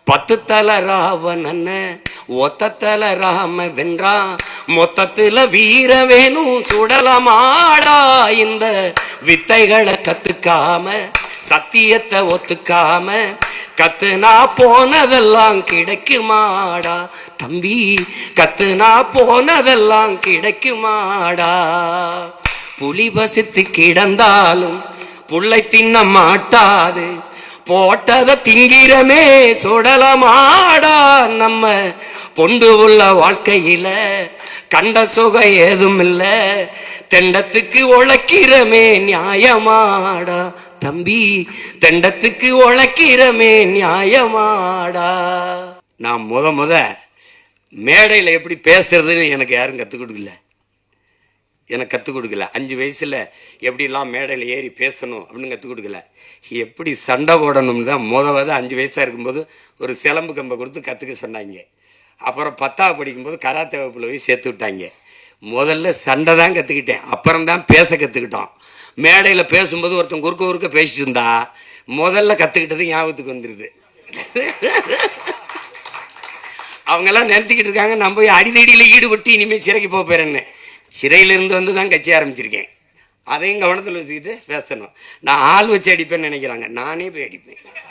10 தலை ராவணன் ஒத்த தலை ராம வென்றான், மொத்தத்துல வீர வேணும் சுடலமாடா. இந்த வித்தைகளை கத்துக்காம சத்தியத்தை ஒத்துக்காம கத்துனா போனதெல்லாம் கிடைக்குமாடா தம்பி, கத்துனா போனதெல்லாம் கிடைக்குமாடா. புலி பசித்து கிடந்தாலும் புள்ளை தின்ன மாட்டாது, போட்டத திங்கிறமே சுடலமாடா. நம்ம பொண்டு உள்ள வாழ்க்கையில கண்ட சுகம் ஏதும் இல்ல, தெண்டத்துக்கு உழைக்கிறமே நியாயமாடா தம்பி, தெண்டத்துக்கு உழைக்கிறமே நியாயமாடா. நான் முத மேடையில் எப்படி பேசுறதுன்னு எனக்கு யாரும் கற்றுக் கொடுக்கல, எனக்கு கற்றுக் கொடுக்கல. 5 வயசில் எப்படிலாம் மேடையில் ஏறி பேசணும் அப்படின்னு கற்றுக் கொடுக்கல. எப்படி சண்டை போடணும்னு தான் முத 5 வயசாக இருக்கும்போது ஒரு சிலம்பு கம்பை கொடுத்து கற்றுக்க சொன்னாங்க. அப்புறம் 10ஆவது படிக்கும்போது கராத்தே வகுப்பில் போய் சேர்த்து விட்டாங்க. முதல்ல சண்டை தான் கற்றுக்கிட்டேன், அப்புறம் தான் பேச கற்றுக்கிட்டோம். மேடையில் பேசும்போது ஒருத்தன் குறுக்க பேசிட்டு இருந்தா முதல்ல கற்றுக்கிட்டது ஞாபகத்துக்கு வந்துடுது. அவங்கெல்லாம் நினச்சிக்கிட்டு இருக்காங்க நம்ம போய் அடிதடியில் ஈடுபட்டு இனிமேல் சிறைக்கு போகிறேன்னு. சிறையிலிருந்து வந்து தான் கட்சி ஆரம்பிச்சிருக்கேன். அதையும் கவனத்தில் வச்சுக்கிட்டு பேசணும். நான் ஆள் வச்சு அடிப்பேன்னு நினைக்கிறாங்க, நானே போய் அடிப்பேன்.